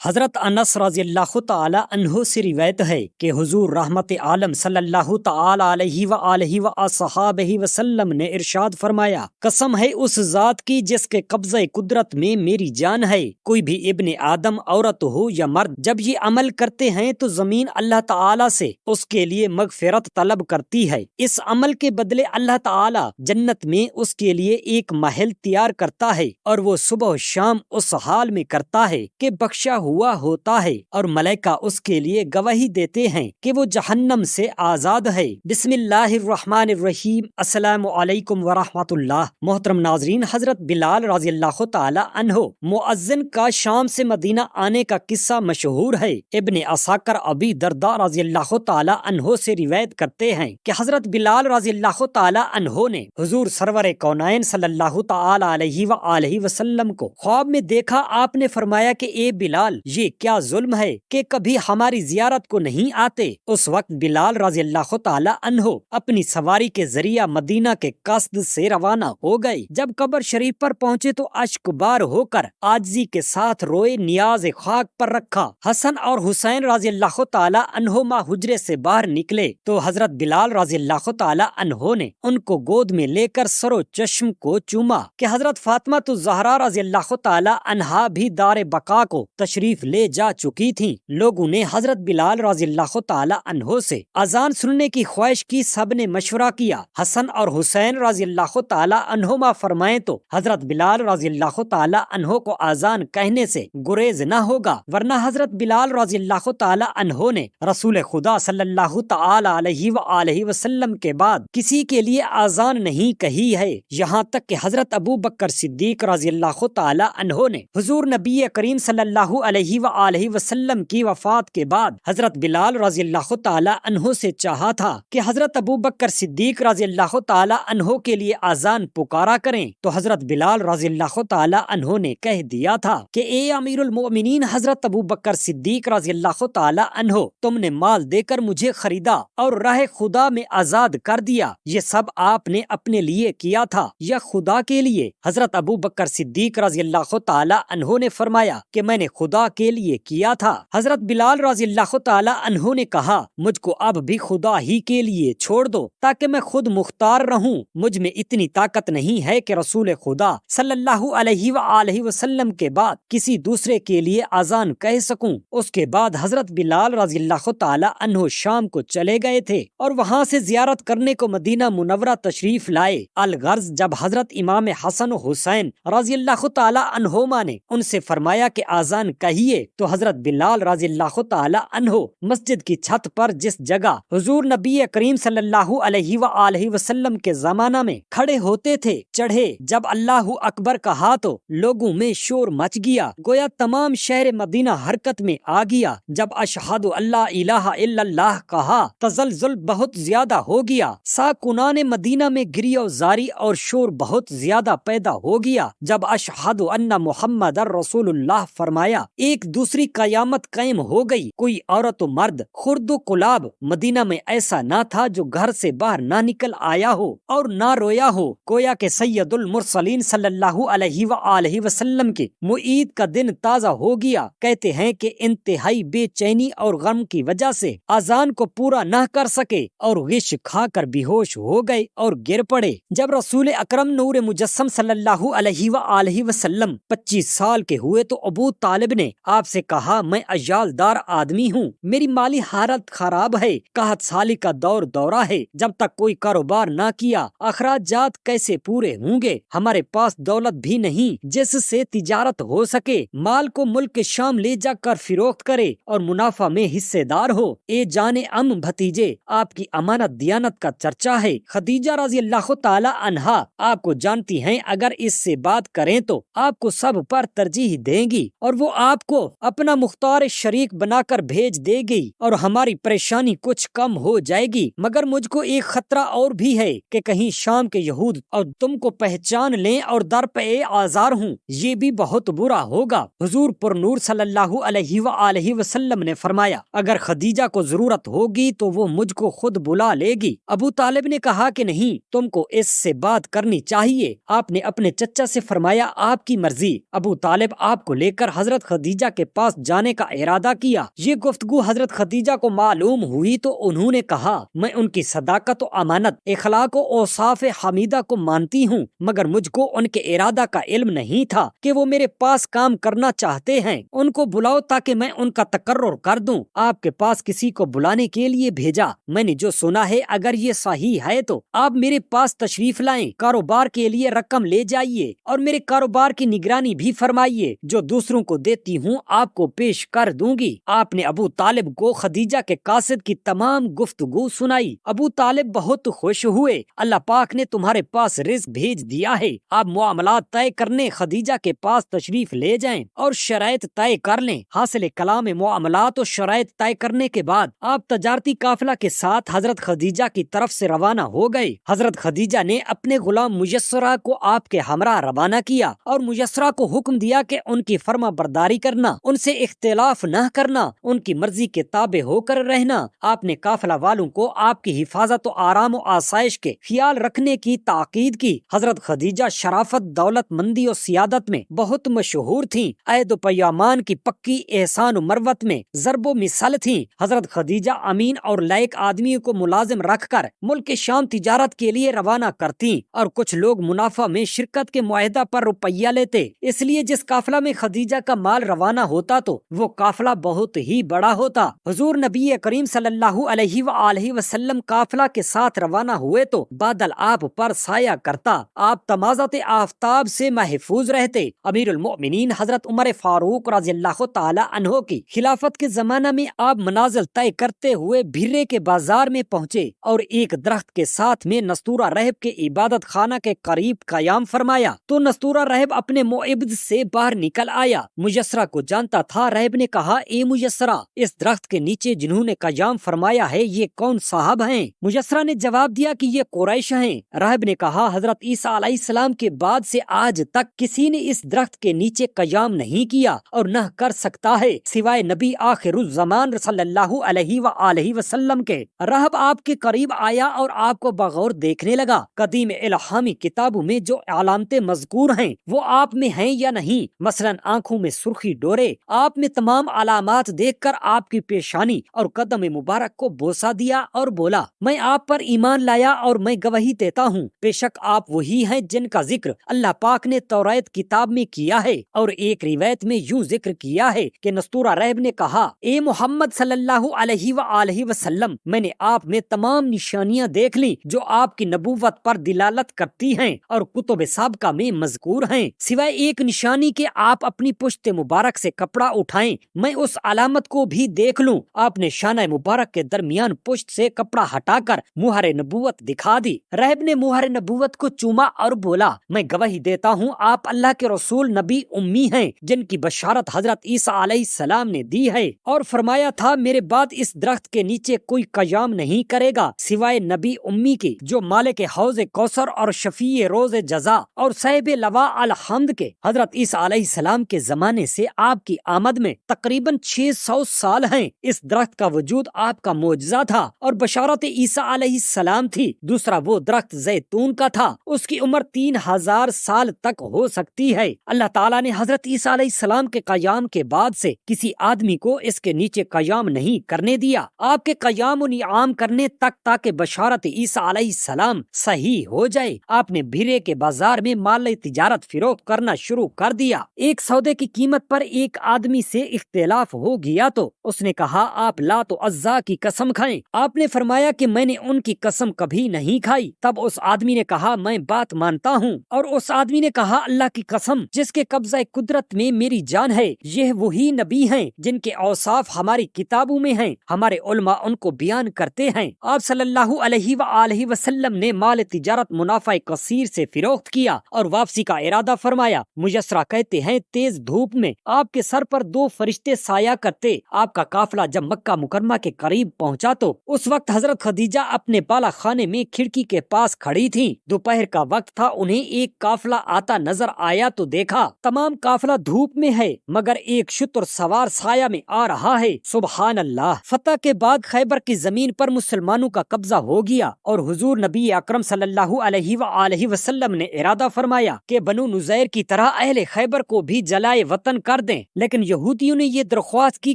حضرت انس رضی اللہ تعالی عنہ سے روایت ہے کہ حضور رحمت عالم صلی اللہ تعالی علیہ وآلہ وصحابہ وسلم نے ارشاد فرمایا، قسم ہے اس ذات کی جس کے قبضہ قدرت میں میری جان ہے، کوئی بھی ابن آدم عورت ہو یا مرد جب یہ عمل کرتے ہیں تو زمین اللہ تعالی سے اس کے لیے مغفرت طلب کرتی ہے، اس عمل کے بدلے اللہ تعالی جنت میں اس کے لیے ایک محل تیار کرتا ہے اور وہ صبح و شام اس حال میں کرتا ہے کہ بخشا ہوا ہوتا ہے، اور ملائکہ اس کے لیے گواہی دیتے ہیں کہ وہ جہنم سے آزاد ہے۔ بسم اللہ الرحمن الرحیم۔ السلام علیکم ورحمۃ اللہ۔ محترم ناظرین، حضرت بلال رضی اللہ تعالی عنہ مؤذن کا شام سے مدینہ آنے کا قصہ مشہور ہے۔ ابن عساکر ابی درداء رضی اللہ تعالی عنہ سے روایت کرتے ہیں کہ حضرت بلال رضی اللہ تعالی عنہ نے حضور سرور کونین صلی اللہ تعالی علیہ وآلہ وسلم کو خواب میں دیکھا۔ آپ نے فرمایا کہ اے بلال، یہ کیا ظلم ہے کہ کبھی ہماری زیارت کو نہیں آتے۔ اس وقت بلال رضی اللہ تعالی عنہ اپنی سواری کے ذریعہ مدینہ کے قصد سے روانہ ہو گئے۔ جب قبر شریف پر پہنچے تو اشک بار ہو کر عاجزی کے ساتھ روئے، نیاز خاک پر رکھا۔ حسن اور حسین رضی اللہ تعالی عنہما حجرے سے باہر نکلے تو حضرت بلال رضی اللہ تعالی عنہ نے ان کو گود میں لے کر سر و چشم کو چوما کہ حضرت فاطمہ الزہرا رضی اللہ تعالی عنہا بھی دار بقا کو تشریف لے جا چکی تھیں۔ لوگوں نے حضرت بلال رضی اللہ تعالی عنہ سے اذان سننے کی خواہش کی، سب نے مشورہ کیا۔ حسن اور حسین رضی اللہ تعالی عنہما فرمائیں تو حضرت بلال رضی اللہ تعالی عنہ کو اذان کہنے سے گریز نہ ہوگا، ورنہ حضرت بلال رضی اللہ تعالی عنہ نے رسول خدا صلی اللہ تعالی علیہ وآلہ وسلم کے بعد کسی کے لیے اذان نہیں کہی ہے، یہاں تک کہ حضرت ابو بکر صدیق رضی اللہ تعالی عنہ نے حضور نبی کریم صلی اللہ علیہ وآلہ وسلم کی وفات کے بعد حضرت بلال رضی اللہ تعالی عنہ سے چاہا تھا کہ حضرت ابو بکر صدیق رضی اللہ تعالی عنہ کے لیے اذان پکارا کریں، تو حضرت بلال رضی اللہ تعالی عنہ نے کہہ دیا تھا کہ اے امیر المؤمنین حضرت ابو بکر صدیق رضی اللہ تعالی عنہ، تم نے مال دے کر مجھے خریدا اور راہ خدا میں آزاد کر دیا، یہ سب آپ نے اپنے لیے کیا تھا یا خدا کے لیے؟ حضرت ابو بکر صدیق رضی اللہ تعالی عنہ نے فرمایا کہ میں نے خدا کے لیے کیا تھا۔ حضرت بلال رضی اللہ تعالی عنہ نے کہا، مجھ کو اب بھی خدا ہی کے لیے چھوڑ دو تاکہ میں خود مختار رہوں، مجھ میں اتنی طاقت نہیں ہے کہ رسول خدا صلی اللہ علیہ وآلہ وسلم کے بعد کسی دوسرے کے لیے اذان کہہ سکوں۔ اس کے بعد حضرت بلال رضی اللہ تعالی عنہ شام کو چلے گئے تھے اور وہاں سے زیارت کرنے کو مدینہ منورہ تشریف لائے۔ الغرض جب حضرت امام حسن و حسین رضی اللہ تعالی عنہما نے ان سے فرمایا کہ اذان کہیے، تو حضرت بلال رضی اللہ تعالی عنہ مسجد کی چھت پر جس جگہ حضور نبی کریم صلی اللہ علیہ وآلہ وسلم کے زمانہ میں کھڑے ہوتے تھے چڑھے۔ جب اللہ اکبر کہا تو لوگوں میں شور مچ گیا، گویا تمام شہر مدینہ حرکت میں آ گیا۔ جب اشہد اللہ الہ الا اللہ کہا، تزلزل بہت زیادہ ہو گیا، ساکنان مدینہ میں گریہ و زاری اور شور بہت زیادہ پیدا ہو گیا۔ جب اشہد ان محمد رسول اللہ فرمایا، ایک دوسری قیامت قائم ہو گئی۔ کوئی عورت و مرد، خرد و کلاب مدینہ میں ایسا نہ تھا جو گھر سے باہر نہ نکل آیا ہو اور نہ رویا ہو، گویا کہ سید المرسلین صلی اللہ علیہ وآلہ وسلم کے موعید کا دن تازہ ہو گیا۔ کہتے ہیں کہ انتہائی بے چینی اور غم کی وجہ سے اذان کو پورا نہ کر سکے اور غش کھا کر بے ہوش ہو گئے اور گر پڑے۔ جب رسول اکرم نور مجسم صلی اللہ علیہ وآلہ وسلم 25 سال کے ہوئے تو ابو طالب نے آپ سے کہا، میں عیال دار آدمی ہوں، میری مالی حالت خراب ہے، قحط سالی کا دورہ ہے، جب تک کوئی کاروبار نہ کیا اخراجات کیسے پورے ہوں گے؟ ہمارے پاس دولت بھی نہیں جس سے تجارت ہو سکے، مال کو ملک شام لے جا کر فروخت کرے اور منافع میں حصے دار ہو۔ اے جان بھتیجے، آپ کی امانت دیانت کا چرچا ہے۔ خدیجہ رضی اللہ تعالی عنہا آپ کو جانتی ہیں، اگر اس سے بات کریں تو آپ کو سب پر ترجیح دیں گی اور وہ آپ کو اپنا مختار شریک بنا کر بھیج دے گی اور ہماری پریشانی کچھ کم ہو جائے گی۔ مگر مجھ کو ایک خطرہ اور بھی ہے کہ کہیں شام کے یہود اور تم کو پہچان لیں اور در پہ آزار ہوں، یہ بھی بہت برا ہوگا۔ حضور پر نور صلی اللہ علیہ وآلہ وسلم نے فرمایا، اگر خدیجہ کو ضرورت ہوگی تو وہ مجھ کو خود بلا لے گی۔ ابو طالب نے کہا کہ نہیں، تم کو اس سے بات کرنی چاہیے۔ آپ نے اپنے چچا سے فرمایا، آپ کی مرضی۔ ابو طالب آپ کو لے کر حضرت خدیجہ خدیجہ کے پاس جانے کا ارادہ کیا۔ یہ گفتگو حضرت خدیجہ کو معلوم ہوئی تو انہوں نے کہا، میں ان کی صداقت و امانت، اخلاق و اوصاف حمیدہ کو مانتی ہوں، مگر مجھ کو ان کے ارادہ کا علم نہیں تھا کہ وہ میرے پاس کام کرنا چاہتے ہیں۔ ان کو بلاؤ تاکہ میں ان کا تقرر کر دوں۔ آپ کے پاس کسی کو بلانے کے لیے بھیجا۔ میں نے جو سنا ہے اگر یہ صحیح ہے تو آپ میرے پاس تشریف لائیں، کاروبار کے لیے رقم لے جائیے اور میرے کاروبار کی نگرانی بھی فرمائیے۔ جو دوسروں کو دیتی ہوں آپ کو پیش کر دوں گی۔ آپ نے ابو طالب کو خدیجہ کے قاصد کی تمام گفتگو سنائی۔ ابو طالب بہت خوش ہوئے۔ اللہ پاک نے تمہارے پاس رزق بھیج دیا ہے، آپ معاملات طے کرنے خدیجہ کے پاس تشریف لے جائیں اور شرائط طے کر لیں۔ حاصل کلام معاملات و شرائط طے کرنے کے بعد آپ تجارتی قافلہ کے ساتھ حضرت خدیجہ کی طرف سے روانہ ہو گئے۔ حضرت خدیجہ نے اپنے غلام میسرہ کو آپ کے ہمراہ روانہ کیا اور میسرہ کو حکم دیا کہ ان کی فرما برداری کرنا، ان سے اختلاف نہ کرنا، ان کی مرضی کے تابع ہو کر رہنا۔ آپ نے قافلہ والوں کو آپ کی حفاظت و آرام و آسائش کے خیال رکھنے کی تاکید کی۔ حضرت خدیجہ شرافت، دولت مندی اور سیادت میں بہت مشہور تھیں، عہد و پیمان کی پکی، احسان و مروت میں ضرب و مثل تھیں۔ حضرت خدیجہ امین اور لائق آدمیوں کو ملازم رکھ کر ملک شام تجارت کے لیے روانہ کرتی اور کچھ لوگ منافع میں شرکت کے معاہدہ پر روپیہ لیتے، اس لیے جس قافلہ میں خدیجہ کا مال روانہ ہوتا تو وہ قافلہ بہت ہی بڑا ہوتا۔ حضور نبی کریم صلی اللہ علیہ وآلہ وسلم قافلہ کے ساتھ روانہ ہوئے تو بادل آپ پر سایہ کرتا، آپ تمازت آفتاب سے محفوظ رہتے۔ امیر المؤمنین حضرت عمر فاروق رضی اللہ تعالی عنہ کی خلافت کے زمانہ میں آپ منازل طے کرتے ہوئے بھرے کے بازار میں پہنچے اور ایک درخت کے ساتھ میں نستورہ رہب کے عبادت خانہ کے قریب قیام فرمایا تو نستورہ رہب اپنے معبد سے باہر نکل آیا۔ میسرہ کو جانتا تھا۔ رہب نے کہا، اے میسرہ، اس درخت کے نیچے جنہوں نے قیام فرمایا ہے یہ کون صاحب ہیں؟ میسرہ نے جواب دیا کہ یہ قریش ہیں۔ رہب نے کہا، حضرت عیسیٰ علیہ السلام کے بعد سے آج تک کسی نے اس درخت کے نیچے قیام نہیں کیا اور نہ کر سکتا ہے سوائے نبی آخر الزمان صلی اللہ علیہ وآلہ وسلم کے۔ رہب آپ کے قریب آیا اور آپ کو بغور دیکھنے لگا۔ قدیم الہامی کتابوں میں جو علامتیں مذکور ہیں وہ آپ میں ہیں یا نہیں؟ مثلا آنکھوں میں سرخی ڈورے۔ آپ میں تمام علامات دیکھ کر آپ کی پیشانی اور قدم مبارک کو بوسہ دیا اور بولا، میں آپ پر ایمان لایا اور میں گواہی دیتا ہوں بے شک آپ وہی ہیں جن کا ذکر اللہ پاک نے توریت کتاب میں کیا ہے۔ اور ایک روایت میں یوں ذکر کیا ہے کہ نستورہ رہب نے کہا، اے محمد صلی اللہ علیہ وآلہ وسلم، میں نے آپ میں تمام نشانیاں دیکھ لی جو آپ کی نبوت پر دلالت کرتی ہیں اور کتب سابقہ میں مذکور ہیں، سوائے ایک نشانی کے آپ اپنی پشت مبارک سے کپڑا اٹھائیں میں اس علامت کو بھی دیکھ لوں۔ آپ نے شانہ مبارک کے درمیان پشت سے کپڑا ہٹا کر مہر نبوت دکھا دی۔ رہب نے مہر نبوت کو چوما اور بولا، میں گواہی دیتا ہوں آپ اللہ کے رسول نبی امی ہیں جن کی بشارت حضرت عیسیٰ علیہ السلام نے دی ہے اور فرمایا تھا میرے بعد اس درخت کے نیچے کوئی قیام نہیں کرے گا سوائے نبی امی کی جو مالک حوض کوثر اور شفیع روز جزا اور صاحب لواء الحمد کے۔ حضرت عیسیٰ علیہ السلام کے زمانے سے آپ کی آمد میں تقریباً 600 سال ہیں۔ اس درخت کا وجود آپ کا معجزہ تھا اور بشارت عیسیٰ علیہ السلام تھی۔ دوسرا وہ درخت زیتون کا تھا، اس کی عمر 3000 سال تک ہو سکتی ہے۔ اللہ تعالیٰ نے حضرت عیسیٰ علیہ السلام کے قیام کے بعد سے کسی آدمی کو اس کے نیچے قیام نہیں کرنے دیا آپ کے قیام و نیام کرنے تک تاکہ بشارت عیسیٰ علیہ السلام صحیح ہو جائے۔ آپ نے بھیرے کے بازار میں مال تجارت فروخت کرنا شروع کر دیا۔ ایک سودے کی قیمت پر ایک آدمی سے اختلاف ہو گیا تو اس نے کہا، آپ لات و عزا کی قسم کھائیں۔ آپ نے فرمایا کہ میں نے ان کی قسم کبھی نہیں کھائی۔ تب اس آدمی نے کہا، میں بات مانتا ہوں۔ اور اس آدمی نے کہا، اللہ کی قسم جس کے قبضہ قدرت میں میری جان ہے، یہ وہی نبی ہیں جن کے اوصاف ہماری کتابوں میں ہیں، ہمارے علماء ان کو بیان کرتے ہیں۔ آپ صلی اللہ علیہ وآلہ وسلم نے مال تجارت منافع کثیر سے فروخت کیا اور واپسی کا ارادہ فرمایا۔ میسرہ کہتے ہیں، تیز دھوپ میں آپ کے سر پر 2 فرشتے سایہ کرتے۔ آپ کا قافلہ جب مکہ مکرمہ کے قریب پہنچا تو اس وقت حضرت خدیجہ اپنے بالا خانے میں کھڑکی کے پاس کھڑی تھیں۔ دوپہر کا وقت تھا، انہیں ایک قافلہ آتا نظر آیا تو دیکھا تمام قافلہ دھوپ میں ہے مگر ایک شتر سوار سایہ میں آ رہا ہے۔ سبحان اللہ! فتح کے بعد خیبر کی زمین پر مسلمانوں کا قبضہ ہو گیا اور حضور نبی اکرم صلی اللہ علیہ وآلہ وسلم نے ارادہ فرمایا کہ بنو نذیر کی طرح اہل خیبر کو بھی جلائے وطن کر کر دیں، لیکن یہودیوں نے یہ درخواست کی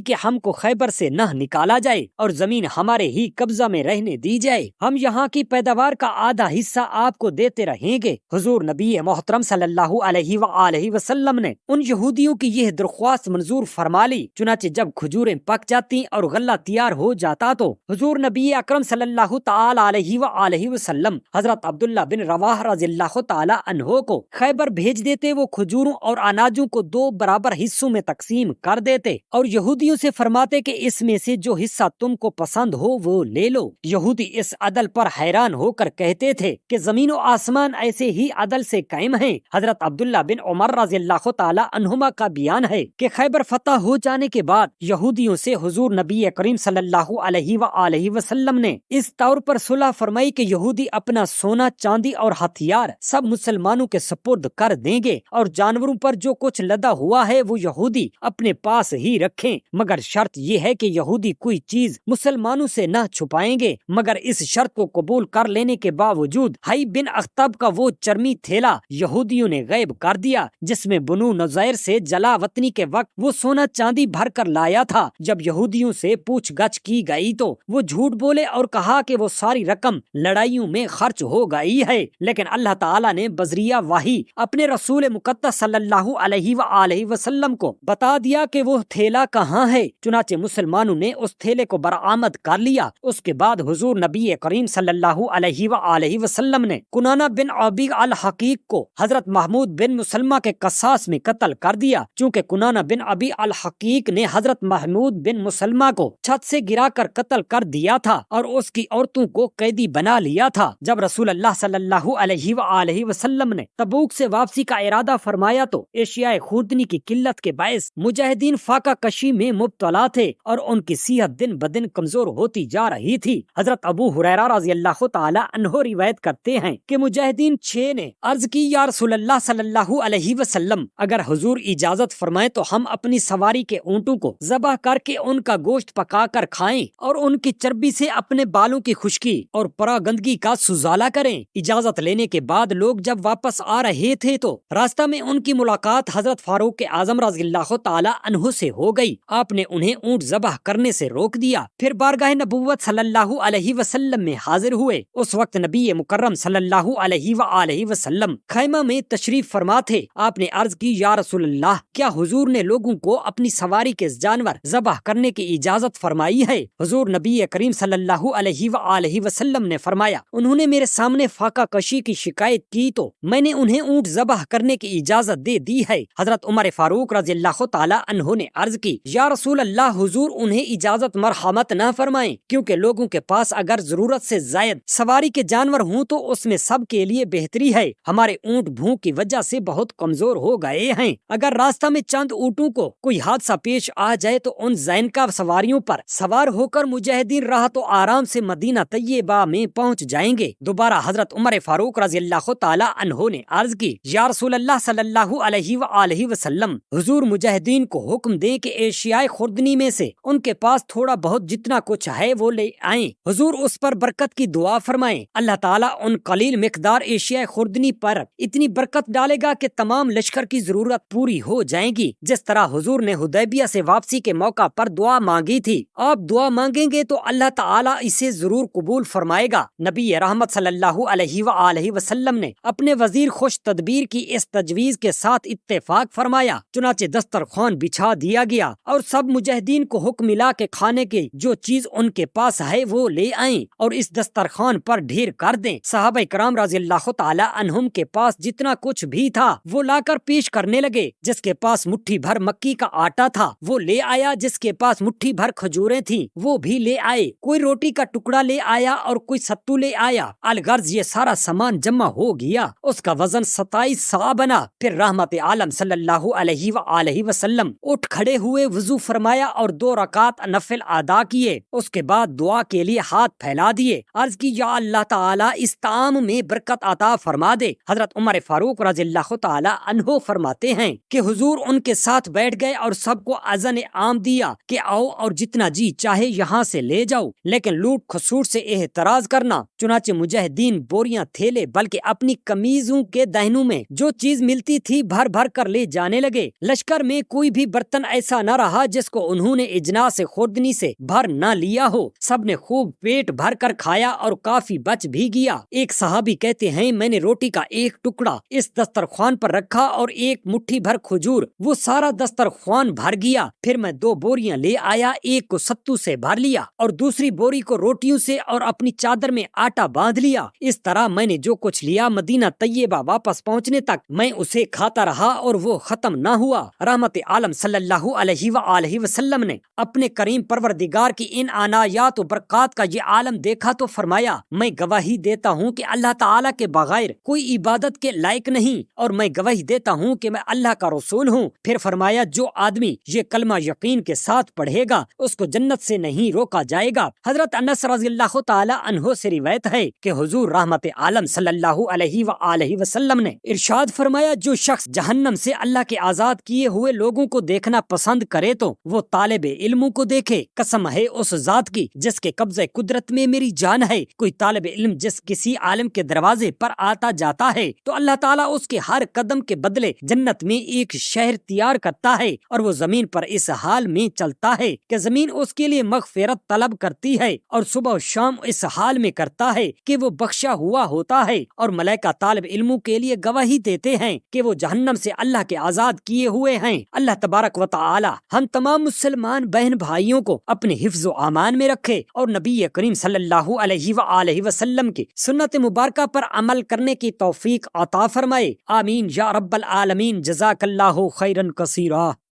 کہ ہم کو خیبر سے نہ نکالا جائے اور زمین ہمارے ہی قبضہ میں رہنے دی جائے، ہم یہاں کی پیداوار کا آدھا حصہ آپ کو دیتے رہیں گے۔ حضور نبی محترم صلی اللہ علیہ وآلہ وسلم نے ان یہودیوں کی یہ درخواست منظور فرما لی۔ چنانچہ جب کھجوریں پک جاتی اور غلہ تیار ہو جاتا تو حضور نبی اکرم صلی اللہ تعالی علیہ وآلہ وسلم حضرت عبداللہ بن رواحہ رضی اللہ تعالی عنہ کو خیبر بھیج دیتے۔ وہ کھجوروں اور اناجوں کو 2 برابر حصوں میں تقسیم کر دیتے اور یہودیوں سے فرماتے کہ اس میں سے جو حصہ تم کو پسند ہو وہ لے لو۔ یہودی اس عدل پر حیران ہو کر کہتے تھے کہ زمین و آسمان ایسے ہی عدل سے قائم ہیں۔ حضرت عبداللہ بن عمر رضی اللہ تعالی عنہما کا بیان ہے کہ خیبر فتح ہو جانے کے بعد یہودیوں سے حضور نبی کریم صلی اللہ علیہ وآلہ وسلم نے اس طور پر صلح فرمائی کہ یہودی اپنا سونا، چاندی اور ہتھیار سب مسلمانوں کے سپرد کر دیں گے اور جانوروں پر جو کچھ لدا ہوا ہے وہ یہودی اپنے پاس ہی رکھیں، مگر شرط یہ ہے کہ یہودی کوئی چیز مسلمانوں سے نہ چھپائیں گے۔ مگر اس شرط کو قبول کر لینے کے باوجود حی بن اخطب کا وہ چرمی تھیلا یہودیوں نے غائب کر دیا جس میں بنو نذیر سے جلا وطنی کے وقت وہ سونا چاندی بھر کر لایا تھا۔ جب یہودیوں سے پوچھ گچھ کی گئی تو وہ جھوٹ بولے اور کہا کہ وہ ساری رقم لڑائیوں میں خرچ ہو گئی ہے، لیکن اللہ تعالیٰ نے بذریعہ وحی اپنے رسول مقدس صلی اللہ علیہ وآلہ وسلم کو بتا دیا کہ وہ تھیلا کہاں ہے۔ چنانچہ مسلمانوں نے اس تھیلے کو برآمد کر لیا۔ اس کے بعد حضور نبی کریم صلی اللہ علیہ وآلہ وسلم نے کنانہ بن عبی الحقیق کو حضرت محمود بن مسلمہ کے قصاص میں قتل کر دیا، چونکہ کنانہ بن عبی الحقیق نے حضرت محمود بن مسلمہ کو چھت سے گرا کر قتل کر دیا تھا اور اس کی عورتوں کو قیدی بنا لیا تھا۔ جب رسول اللہ صلی اللہ علیہ وآلہ وسلم نے تبوک سے واپسی کا ارادہ فرمایا تو اشیاء خوردنی کی قلت کے باعث مجاہدین فاقہ کشی میں مبتلا تھے اور ان کی صحت دن بدن کمزور ہوتی جا رہی تھی۔ حضرت ابو ہریرہ رضی اللہ تعالی عنہ روایت کرتے ہیں کہ مجاہدین 6 نے عرض کی، یا رسول اللہ صلی اللہ علیہ وسلم، اگر حضور اجازت فرمائیں تو ہم اپنی سواری کے اونٹوں کو ذبح کر کے ان کا گوشت پکا کر کھائیں اور ان کی چربی سے اپنے بالوں کی خشکی اور پراگندگی کا سزالہ کریں۔ اجازت لینے کے بعد لوگ جب واپس آ رہے تھے تو راستہ میں ان کی ملاقات حضرت فاروق اعظم رضی اللہ تعالی عنہ سے ہو گئی۔ آپ نے انہیں اونٹ ذبح کرنے سے روک دیا، پھر بارگاہ نبوت صلی اللہ علیہ وسلم میں حاضر ہوئے۔ اس وقت نبی مکرم صلی اللہ علیہ وآلہ وسلم خیمہ میں تشریف فرما تھے۔ آپ نے عرض کی، یا رسول اللہ، کیا حضور نے لوگوں کو اپنی سواری کے جانور ذبح کرنے کی اجازت فرمائی ہے؟ حضور نبی کریم صلی اللہ علیہ وآلہ وسلم نے فرمایا، انہوں نے میرے سامنے فاقہ کشی کی شکایت کی تو میں نے انہیں اونٹ ذبح کرنے کی اجازت دے دی ہے۔ حضرت عمر فاروق رضی اللہ تعالی عنہ نے عرض کی، یا رسول اللہ، حضور انہیں اجازت مرحمت نہ فرمائیں، کیونکہ لوگوں کے پاس اگر ضرورت سے زائد سواری کے جانور ہوں تو اس میں سب کے لیے بہتری ہے۔ ہمارے اونٹ بھوک کی وجہ سے بہت کمزور ہو گئے ہیں، اگر راستہ میں چند اونٹوں کو کوئی حادثہ پیش آ جائے تو ان زینکا سواریوں پر سوار ہو کر مجاہدین راحت و آرام سے مدینہ طیبہ میں پہنچ جائیں گے۔ دوبارہ حضرت عمر فاروق رضی اللہ تعالی عنہ نے عرض کی، یا رسول اللہ صلی اللہ علیہ وآلہ وسلم، حضور مجاہدین کو حکم دیں کہ اشیاء خوردنی میں سے ان کے پاس تھوڑا بہت جتنا کچھ ہے وہ لے آئیں، حضور اس پر برکت کی دعا فرمائیں، اللہ تعالیٰ ان قلیل مقدار اشیاء خوردنی پر اتنی برکت ڈالے گا کہ تمام لشکر کی ضرورت پوری ہو جائے گی۔ جس طرح حضور نے حدیبیہ سے واپسی کے موقع پر دعا مانگی تھی، آپ دعا مانگیں گے تو اللہ تعالیٰ اسے ضرور قبول فرمائے گا۔ نبی رحمت صلی اللہ علیہ وآلہ وسلم نے اپنے وزیر خوش تدبیر کی اس تجویز کے ساتھ اتفاق فرمایا، چنانچہ دسترخوان بچھا دیا گیا اور سب مجاہدین کو حکم ملا کہ کھانے کی جو چیز ان کے پاس ہے وہ لے آئیں اور اس دسترخوان پر ڈھیر کر دیں۔ صحابہ کرام رضی اللہ تعالی عنہم کے پاس جتنا کچھ بھی تھا وہ لا کر پیش کرنے لگے۔ جس کے پاس مٹھی بھر مکی کا آٹا تھا وہ لے آیا، جس کے پاس مٹھی بھر کھجوریں تھیں وہ بھی لے آئے، کوئی روٹی کا ٹکڑا لے آیا اور کوئی ستو لے آیا۔ الغرض یہ سارا سامان جمع ہو گیا، اس کا وزن 27 سا بنا۔ پھر رحمت عالم صلی اللہ علیہ وآلہ وسلم اٹھ کھڑے ہوئے، وضو فرمایا اور 2 رکعت نفل ادا کیے۔ اس کے بعد دعا کے لیے ہاتھ پھیلا دیے، عرض کی، یا اللہ تعالیٰ اس طعام میں برکت عطا فرما دے۔ حضرت عمر فاروق رضی اللہ تعالی عنہ فرماتے ہیں کہ حضور ان کے ساتھ بیٹھ گئے اور سب کو اذن عام دیا کہ آؤ اور جتنا جی چاہے یہاں سے لے جاؤ، لیکن لوٹ کھسوٹ سے احتراز کرنا۔ چنانچہ مجاہدین بوریاں تھیلے بلکہ اپنی قمیضوں کے دہنوں میں جو چیز ملتی تھی بھر بھر کر لے جانے لگے۔ لشکر میں کوئی بھی برتن ایسا نہ رہا جس کو انہوں نے اجناس خوردنی سے بھر نہ لیا ہو، سب نے خوب پیٹ بھر کر کھایا اور کافی بچ بھی گیا۔ ایک صحابی کہتے ہیں میں نے روٹی کا ایک ٹکڑا اس دسترخوان پر رکھا اور ایک مٹھی بھر کھجور، وہ سارا دسترخوان بھر گیا۔ پھر میں 2 بوریاں لے آیا، ایک کو ستو سے بھر لیا اور دوسری بوری کو روٹیوں سے اور اپنی چادر میں آٹا باندھ لیا۔ اس طرح میں نے جو کچھ لیا مدینہ طیبہ واپس پہنچنے تک میں اسے کھاتا رہا اور وہ ختم نہ ہوا۔ رحمت عالم صلی اللہ علیہ وآلہ وسلم نے اپنے کریم پروردگار کی ان عنایات و برکات کا یہ عالم دیکھا تو فرمایا میں گواہی دیتا ہوں کہ اللہ تعالیٰ کے بغیر کوئی عبادت کے لائق نہیں، اور میں گواہی دیتا ہوں کہ میں اللہ کا رسول ہوں۔ پھر فرمایا جو آدمی یہ کلمہ یقین کے ساتھ پڑھے گا اس کو جنت سے نہیں روکا جائے گا۔ حضرت انس رضی اللہ تعالی عنہ سے روایت ہے کہ حضور رحمت عالم صلی اللہ علیہ وآلہ وسلم نے ارشاد فرمایا جو شخص جہنم سے اللہ کے آزاد کیے ہوئے لوگوں کو دیکھنا پسند کرے تو وہ طالب علموں کو دیکھے۔ قسم ہے اس ذات کی جس کے قبضہ قدرت میں میری جان ہے، کوئی طالب علم جس کسی عالم کے دروازے پر آتا جاتا ہے تو اللہ تعالیٰ اس کے ہر قدم کے بدلے جنت میں ایک شہر تیار کرتا ہے، اور وہ زمین پر اس حال میں چلتا ہے کہ زمین اس کے لیے مغفرت طلب کرتی ہے، اور صبح و شام اس حال میں کرتا ہے کہ وہ بخشا ہوا ہوتا ہے، اور ملائکہ طالب علموں کے لیے گواہی دیتے ہیں کہ وہ جہنم سے اللہ کے آزاد کیے ہوئے ہیں۔ اللہ تبارک و تعالی ہم تمام مسلمان بہن بھائیوں کو اپنے حفظ و امان میں رکھے اور نبی کریم صلی اللہ علیہ وآلہ وسلم کی سنت مبارکہ پر عمل کرنے کی توفیق عطا فرمائے، آمین یا رب العالمین۔ جزاک اللہ خیرا کثیرا۔